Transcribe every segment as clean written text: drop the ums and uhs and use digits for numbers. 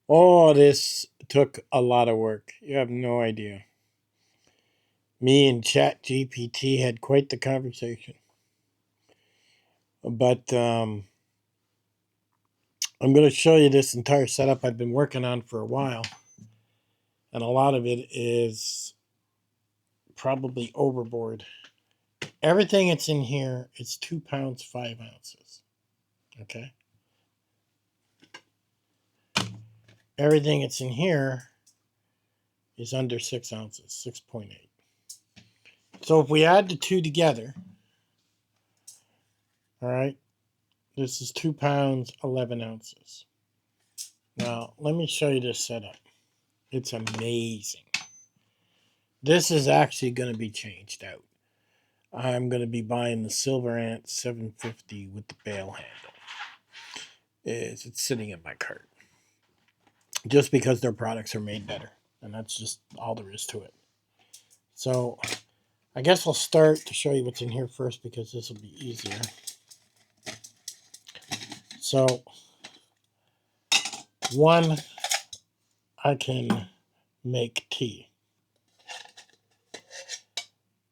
Oh, this took a lot of work. You have no idea. Me and Chat GPT had quite the conversation. But I'm going to show you this entire setup I've been working on for a while. And a lot of it is probably overboard. Everything that's in here is 2 pounds, 5 ounces. Okay? Everything that's in here is under 6 ounces, 6.8. So if we add the two together, all right, this is 2 pounds, 11 ounces. Now, let me show you this setup. It's amazing. This is actually going to be changed out. I'm going to be buying the SilverAnt 750 with the bail handle. It's sitting in my cart. Just because their products are made better. And that's just all there is to it. So, I guess I'll start to show you what's in here first because this will be easier. So, one, I can make tea.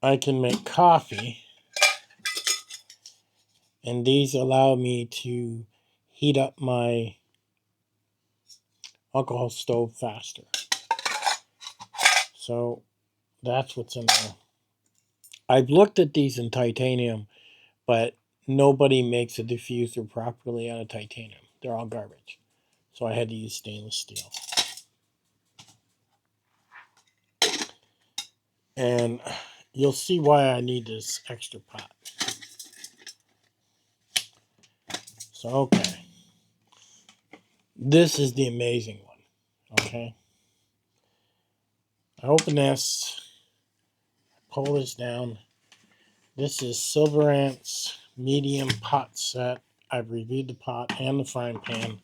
I can make coffee. And these allow me to heat up my alcohol stove faster. So that's what's in there. I've looked at these in titanium, but nobody makes a diffuser properly out of titanium. They're all garbage. So I had to use stainless steel. And you'll see why I need this extra pot. So, okay. This is the amazing one. Okay. I open this, pull this down. This is SilverAnt's medium pot set. I've reviewed the pot and the frying pan.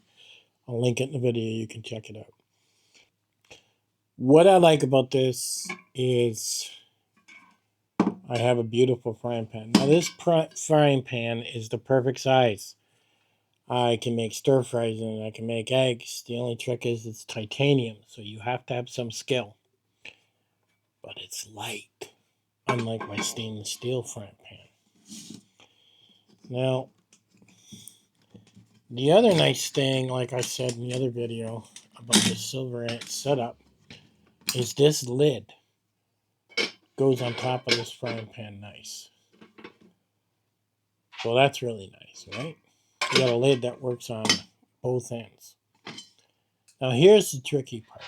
I'll link it in the video. You can check it out. What I like about this is I have a beautiful frying pan. Now this frying pan is the perfect size. I can make stir fries in it. I can make eggs. The only trick is it's titanium, so you have to have some skill. But it's light, unlike my stainless steel frying pan. Now, the other nice thing, like I said in the other video about the SilverAnt setup, is this lid goes on top of this frying pan nice. So that's really nice, right? You got a lid that works on both ends. Now here's the tricky part.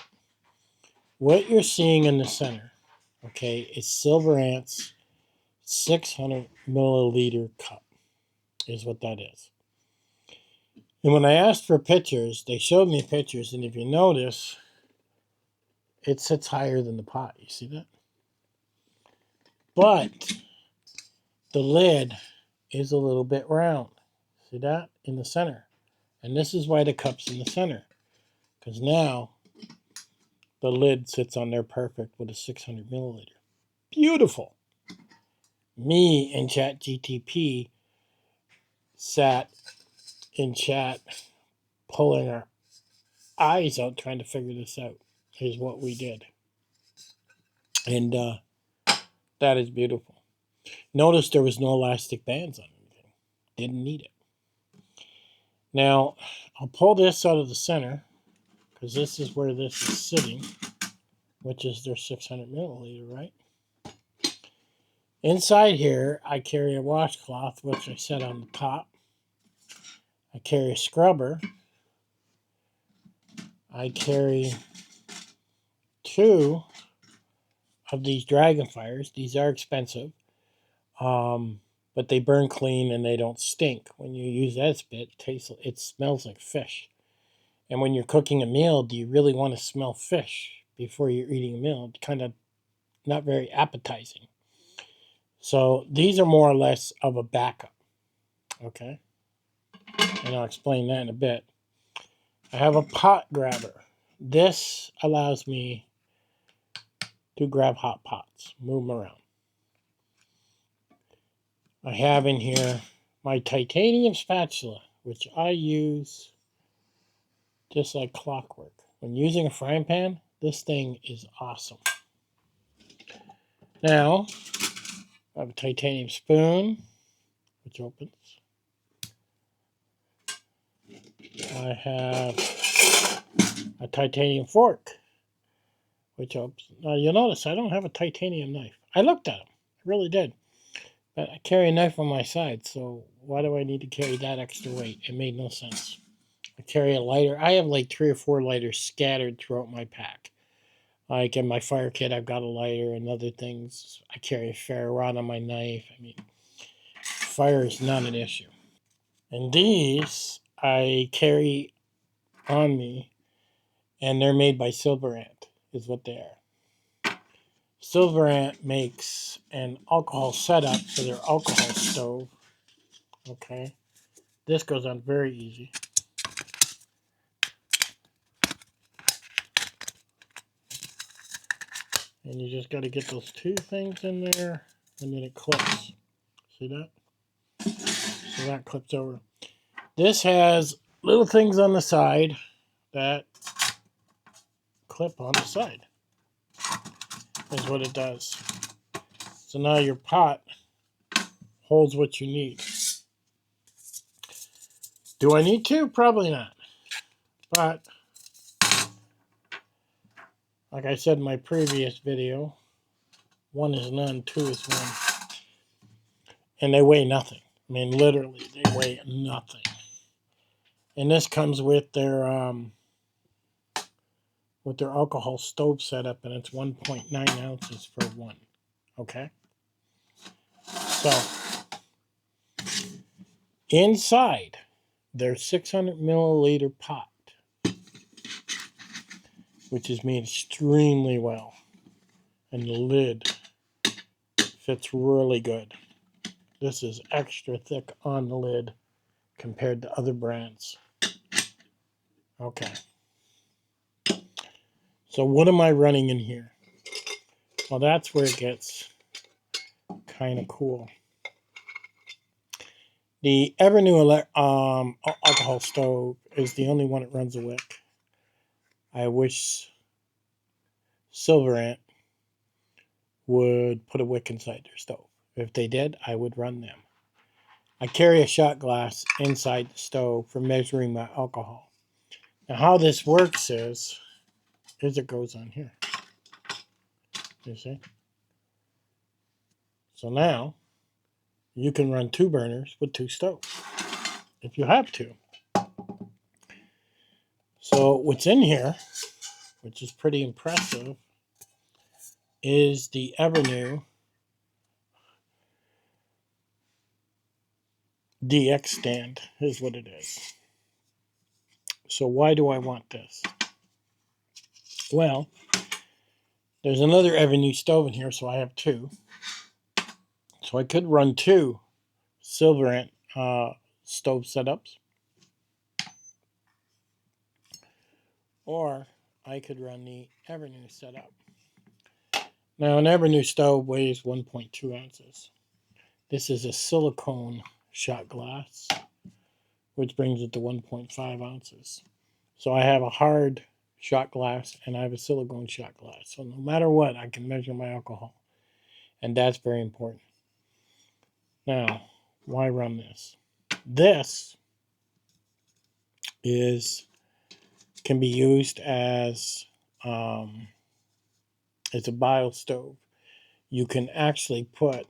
What you're seeing in the center, okay, is SilverAnt's 600 milliliter cup, is what that is. And when I asked for pictures, they showed me pictures, and if you notice, it sits higher than the pot. You see that? But the lid is a little bit round. See that? In the center. And this is why the cup's in the center. Because now the lid sits on there perfect with a 600 milliliter. Beautiful. Me and ChatGTP sat in chat pulling our eyes out trying to figure this out. Is what we did. And that is beautiful. Notice there was no elastic bands on anything. Didn't need it. Now, I'll pull this out of the center because this is where this is sitting, which is their 600 milliliter, right? Inside here, I carry a washcloth, which I set on the top. I carry a scrubber. I carry 2 of these Dragonfires. These are expensive, but they burn clean and they don't stink. When you use that spit, it smells like fish. And when you're cooking a meal, do you really want to smell fish before you're eating a meal? It's kind of not very appetizing. So these are more or less of a backup. Okay? And I'll explain that in a bit. I have a pot grabber. This allows me to grab hot pots, move them around. I have in here my titanium spatula, which I use just like clockwork. when using a frying pan, this thing is awesome. Now, I have a titanium spoon, which opens. I have a titanium fork, which opens. Now, you'll notice I don't have a titanium knife. I looked at them. I really did. But I carry a knife on my side, so why do I need to carry that extra weight? It made no sense. I carry a lighter. I have like 3 or 4 lighters scattered throughout my pack. Like in my fire kit, I've got a lighter and other things. I carry a ferro rod on my knife. I mean, fire is not an issue. And these I carry on me, and they're made by SilverAnt, is what they are. SilverAnt makes an alcohol setup for their alcohol stove. Okay. This goes on very easy. And you just got to get those 2 things in there, and then it clips. See that? So that clips over. This has little things on the side that clip on the side. Is what it does. So now your pot holds what you need. Do I need to? Probably not. But like I said in my previous video, 1 is none, 2 is 1. And they weigh nothing. I mean, literally, they weigh nothing. And this comes with their alcohol stove setup, and it's 1.9 ounces for 1. Okay? So, inside their 600 milliliter pot, which is made extremely well, and the lid fits really good. This is extra thick on the lid compared to other brands. Okay. So what am I running in here? Well, that's where it gets kind of cool. The Evernew alcohol stove is the only one that runs a wick. I wish SilverAnt would put a wick inside their stove. If they did, I would run them. I carry a shot glass inside the stove for measuring my alcohol. Now how this works is it goes on here. You see? So now you can run 2 burners with 2 stoves if you have to. So what's in here, which is pretty impressive, is the Evernew DX stand, is what it is. So why do I want this? Well, there's another Evernew stove in here, so I have 2. So I could run 2 SilverAnt stove setups, or I could run the Evernew setup. Now an Evernew stove weighs 1.2 ounces. This is a silicone shot glass, which brings it to 1.5 ounces. So I have a hard shot glass and I have a silicone shot glass. So no matter what, I can measure my alcohol. And that's very important. Now, why run this? This can be used as it's a bio stove. You can actually put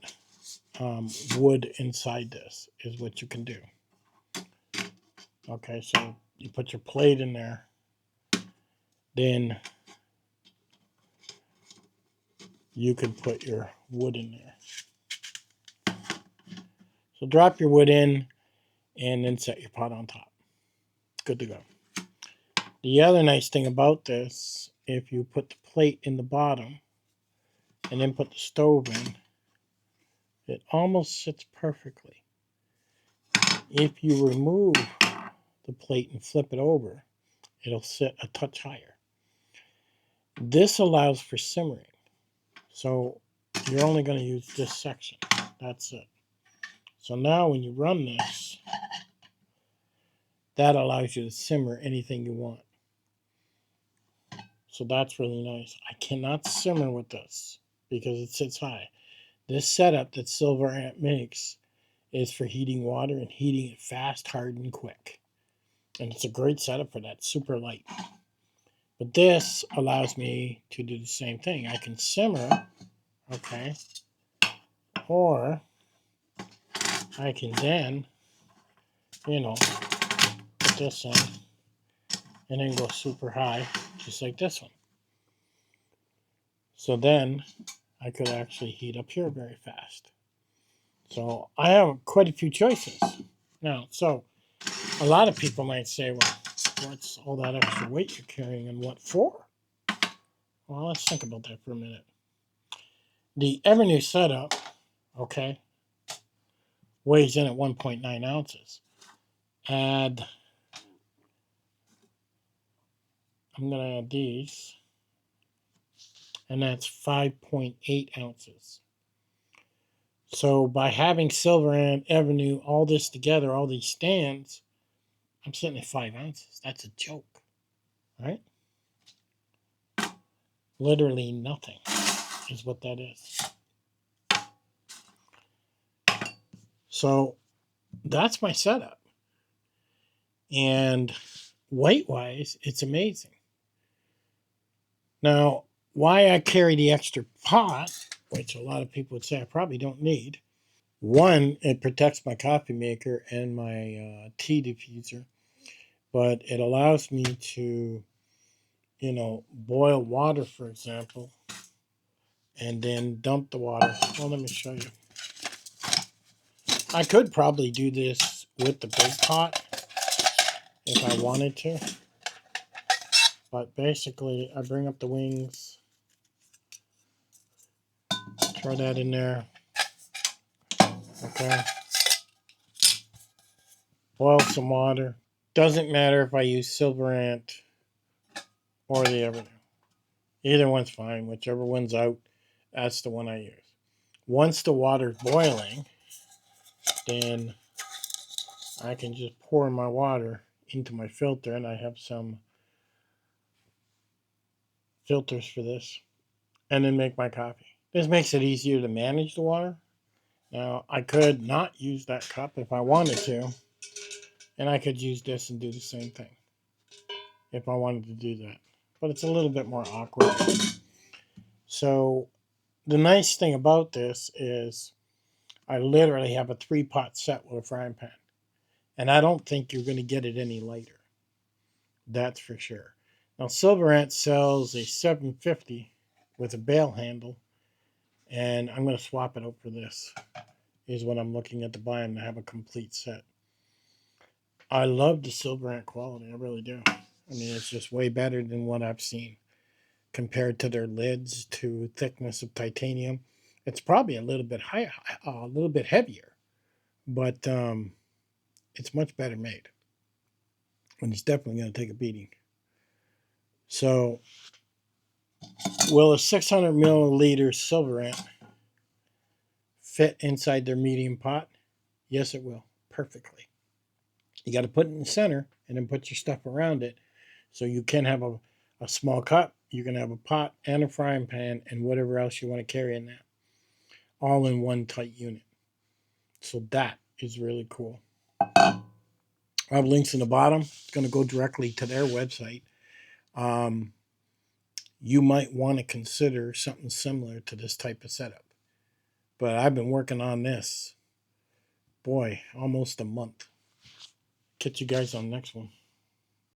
wood inside this, is what you can do. Okay, so you put your plate in there, then you can put your wood in there. So drop your wood in and then set your pot on top. Good to go. The other nice thing about this, if you put the plate in the bottom and then put the stove in, it almost sits perfectly. If you remove the plate and flip it over, it'll sit a touch higher. This allows for simmering. So you're only going to use this section. That's it. So now when you run this, that allows you to simmer anything you want. So that's really nice. I cannot simmer with this because it sits high. This setup that SilverAnt makes is for heating water and heating it fast, hard, and quick. And it's a great setup for that, super light. But this allows me to do the same thing. I can simmer, okay, or I can then, put this in and then go super high, just like this one. So then I could actually heat up here very fast. So I have quite a few choices. Now, so a lot of people might say, well, what's all that extra weight you're carrying and what for? Well, let's think about that for a minute. The Evernew setup, okay, weighs in at 1.9 ounces. I'm going to add these, and that's 5.8 ounces. So by having SilverAnt, Evernew, all this together, all these stands, I'm sitting at 5 ounces. That's a joke, right? Literally nothing is what that is. So that's my setup. And weight-wise, it's amazing. Now, why I carry the extra pot, which a lot of people would say I probably don't need. One, it protects my coffee maker and my tea diffuser, but it allows me to, boil water, for example, and then dump the water. Well, let me show you. I could probably do this with the big pot if I wanted to, but basically I bring up the wings, throw that in there, okay, boil some water. Doesn't matter if I use SilverAnt or the Evernew. Either one's fine. Whichever one's out, that's the one I use. Once the water's boiling, then I can just pour my water into my filter, and I have some filters for this, and then make my coffee. This makes it easier to manage the water. Now, I could not use that cup if I wanted to, and I could use this and do the same thing if I wanted to do that. But it's a little bit more awkward. So the nice thing about this is I literally have a 3-pot set with a frying pan. And I don't think you're going to get it any lighter. That's for sure. Now, SilverAnt sells a 750 with a bail handle. And I'm going to swap it out for this. Is what I'm looking at to buy and have a complete set. I love the SilverAnt quality. I really do. I mean, it's just way better than what I've seen. Compared to their lids, to thickness of titanium. It's probably a little bit higher, a little bit heavier. But it's much better made. And it's definitely going to take a beating. So, will a 600 milliliter SilverAnt fit inside their medium pot? Yes, it will. Perfectly. You got to put it in the center and then put your stuff around it. So you can have a small cup. You can have a pot and a frying pan and whatever else you want to carry in that. All in one tight unit. So that is really cool. I have links in the bottom. It's going to go directly to their website. You might want to consider something similar to this type of setup. But I've been working on this, boy, almost a month. Catch you guys on the next one.